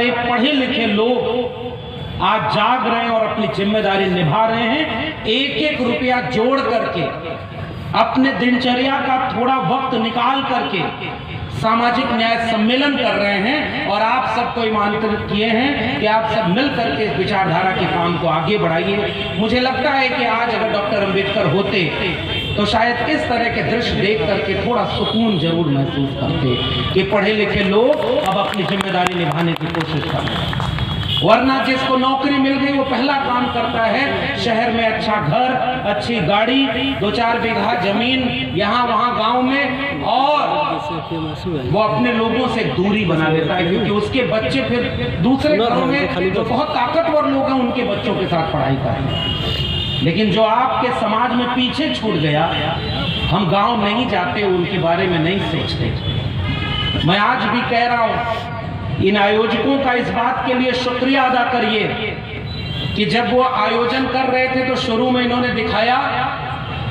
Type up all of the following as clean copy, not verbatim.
सारे पढ़े लिखे लोग आज जाग रहे हैं और अपनी जिम्मेदारी निभा रहे हैं। एक एक रुपया जोड़ करके अपने दिनचर्या का थोड़ा वक्त निकाल करके सामाजिक न्याय सम्मेलन कर रहे हैं और आप सबको आमंत्रित किए हैं कि आप सब मिल करके इस विचारधारा के काम को आगे बढ़ाइए। मुझे लगता है कि आज अगर डॉक्टर अंबेडकर होते तो शायद इस तरह के दृश्य देख करके थोड़ा सुकून जरूर महसूस करते कि पढ़े लिखे लोग अब अपनी जिम्मेदारी निभाने की कोशिश कर रहे हैं। वरना जिसको नौकरी मिल गई वो पहला काम करता है शहर में अच्छा घर, अच्छी गाड़ी, 2-4 बीघा जमीन यहाँ वहाँ गांव में, और वो अपने लोगों से दूरी बना लेता है क्योंकि उसके बच्चे फिर दूसरे घरों में जो बहुत ताकतवर लोग हैं उनके बच्चों के साथ पढ़ाई करें। लेकिन जो आपके समाज में पीछे छूट गया, हम गांव नहीं जाते, उनके बारे में नहीं सोचते। मैं आज भी कह रहा हूं, इन आयोजकों का इस बात के लिए शुक्रिया अदा करिए कि जब वो आयोजन कर रहे थे तो शुरू में इन्होंने दिखाया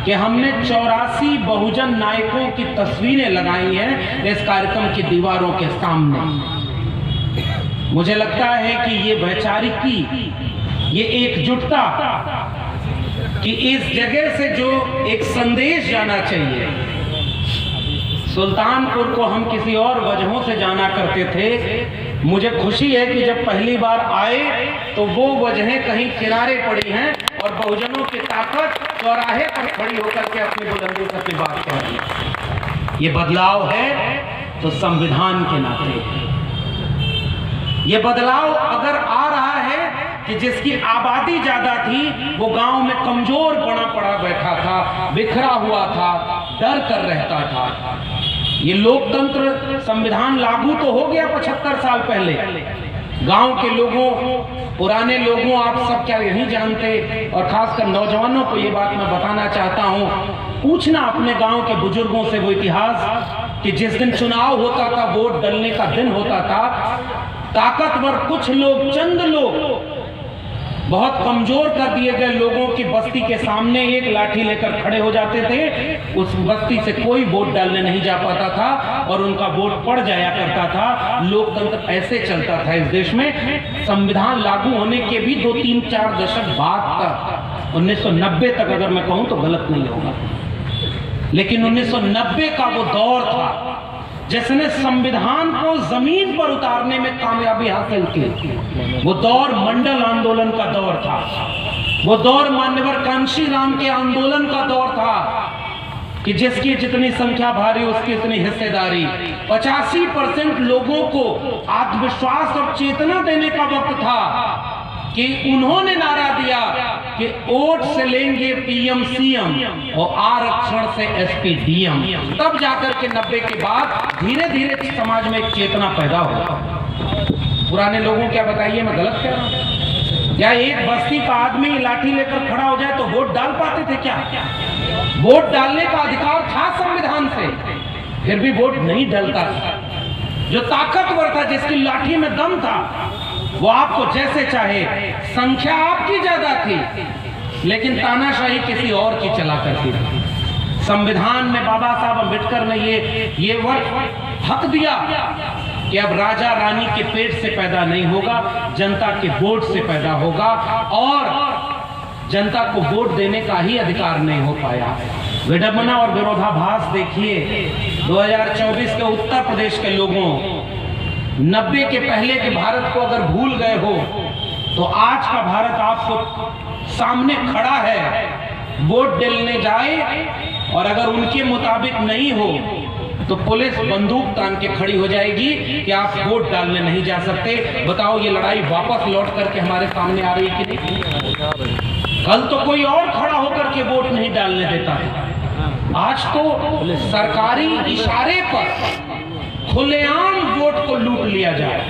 कि हमने 84 बहुजन नायकों की तस्वीरें लगाई हैं इस कार्यक्रम की दीवारों के सामने। मुझे लगता है कि ये वैचारिकी, ये एकजुटता कि इस जगह से जो एक संदेश जाना चाहिए, सुल्तानपुर को हम किसी और वजहों से जाना करते थे। मुझे खुशी है कि जब पहली बार आए तो वो वजहें कहीं किनारे पड़ी हैं और बहुजनों की ताकत चौराहे पर खड़ी होकर के अपनी बुलंदी से अपनी बात कह रही है। ये बदलाव है तो संविधान के नाते। ये बदलाव अगर आ रहा है कि जिसकी आबादी ज्यादा थी वो गांव में कमजोर पड़ा बैठा था, बिखरा हुआ था, डर कर रहता था। ये लोकतंत्र संविधान लागू तो हो गया 75 साल पहले। गांव के लोगों, पुराने लोगों, आप सब क्या नहीं जानते, और खासकर नौजवानों को ये बात मैं बताना चाहता हूं, पूछना अपने गांव के बुजुर्गों से वो इतिहास कि जिस दिन चुनाव होता था, वोट डलने का दिन होता था, ताकतवर कुछ लोग, चंद लोग, बहुत कमजोर कर दिए गए लोगों की बस्ती के सामने एक लाठी लेकर खड़े हो जाते थे। उस बस्ती से कोई वोट डालने नहीं जा पाता था और उनका वोट पड़ जाया करता था। लोकतंत्र ऐसे चलता था इस देश में। संविधान लागू होने के भी 2-3-4 दशक बाद तक, 1990 तक अगर मैं कहूं तो गलत नहीं होगा, लेकिन 1990 का वो दौर था जिसने संविधान को जमीन पर उतारने में कामयाबी हासिल की। वो दौर मंडल आंदोलन का दौर था, वो दौर मान्यवर कांशीराम के आंदोलन का दौर था कि जिसकी जितनी संख्या भारी उसकी इतनी हिस्सेदारी। 85% लोगों को आत्मविश्वास और चेतना देने का वक्त था कि उन्होंने नारा दिया कि वोट से लेंगे पीएम सीएम और आरक्षण से एसपी डीएम। तब जाकर के 90 के बाद धीरे धीरे समाज में एक चेतना पैदा हुआ। पुराने लोगों क्या बताइए, मैं गलत कह रहा हूं? या एक बस्ती का आदमी लाठी लेकर खड़ा हो जाए तो वोट डाल पाते थे क्या? वोट डालने का अधिकार था संविधान से, फिर भी वोट नहीं डलता था। जो ताकतवर था, जिसकी लाठी में दम था, वो आपको जैसे चाहे, संख्या आपकी ज्यादा थी लेकिन तानाशाही किसी और की चला करती थी। संविधान में बाबा साहब अम्बेडकर ने ये हक दिया कि अब राजा रानी के पेट से पैदा नहीं होगा, जनता के वोट से पैदा होगा, और जनता को वोट देने का ही अधिकार नहीं हो पाया। विडंबना और विरोधाभास देखिए, 2024 के उत्तर प्रदेश के लोगों, 90 के पहले के भारत को अगर भूल गए हो तो आज का भारत आपको सामने खड़ा है। वोट डालने जाए और अगर उनके मुताबिक नहीं हो तो पुलिस बंदूक तान के खड़ी हो जाएगी कि आप वोट डालने नहीं जा सकते। बताओ, ये लड़ाई वापस लौट करके हमारे सामने आ रही है कि नहीं? कल तो कोई और खड़ा होकर के वोट नहीं डालने देता है, आज तो सरकारी इशारे पर खुलेआम वोट को लूट लिया जाए।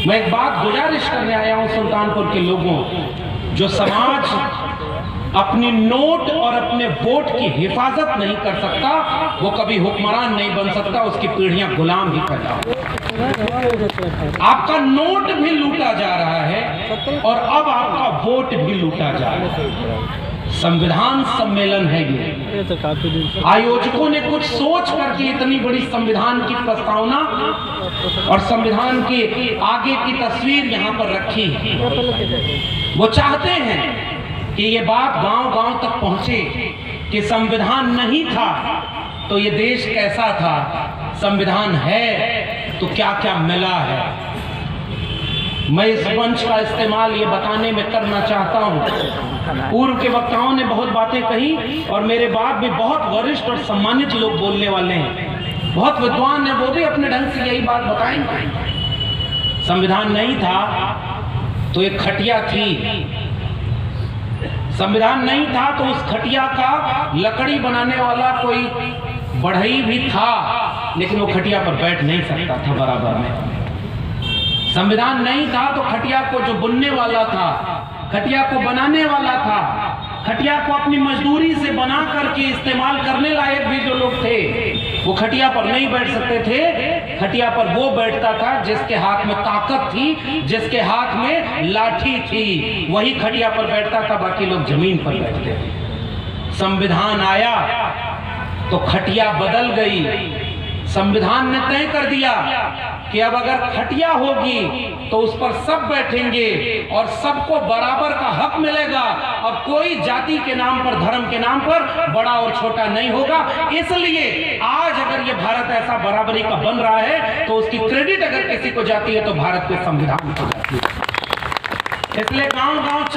मैं एक बात गुजारिश करने आया हूं सुल्तानपुर के लोगों, जो समाज अपनी नोट और अपने वोट की हिफाजत नहीं कर सकता, वो कभी हुक्मरान नहीं बन सकता, उसकी पीढ़ियां गुलाम ही पैदा हो। आपका नोट भी लूटा जा रहा है और अब आपका वोट भी लूटा जा रहा है। संविधान सम्मेलन है ये तो काफी दिन आयोजकों ने कुछ सोच करके इतनी बड़ी संविधान की प्रस्तावना और संविधान के आगे की तस्वीर यहाँ पर रखी है। वो चाहते हैं कि ये बात गांव-गांव तक पहुंचे कि संविधान नहीं था तो ये देश कैसा था, संविधान है तो क्या क्या मिला है। मैं इस मंच का इस्तेमाल ये बताने में करना चाहता हूँ, पूर्व के वक्ताओं ने बहुत बातें कही और मेरे बाद भी बहुत वरिष्ठ और सम्मानित लोग बोलने वाले हैं, बहुत विद्वान हैं, वो भी अपने ढंग से यही बात बताएंगे। संविधान नहीं था तो एक खटिया थी, संविधान नहीं था तो उस खटिया का लकड़ी बनाने वाला कोई बढ़ई भी था, लेकिन वो खटिया पर बैठ नहीं सकता था बराबर में। संविधान नहीं था तो खटिया को जो बुनने वाला था, खटिया को बनाने वाला था, खटिया को अपनी मजदूरी से बना करके इस्तेमाल करने लायक भी जो लोग थे वो खटिया पर नहीं बैठ सकते थे। खटिया पर वो बैठता था जिसके हाथ में ताकत थी, जिसके हाथ में लाठी थी, वही खटिया पर बैठता था, बाकी लोग जमीन पर बैठते थे। संविधान आया तो खटिया बदल गई। संविधान ने तय कर दिया कि अब अगर खटिया होगी तो उस पर सब बैठेंगे और सबको बराबर का हक मिलेगा और कोई जाति के नाम पर, धर्म के नाम पर बड़ा और छोटा नहीं होगा। इसलिए आज अगर ये भारत ऐसा बराबरी का बन रहा है तो उसकी क्रेडिट अगर किसी को जाती है तो भारत के संविधान को जाती है। इसलिए गांव-गांव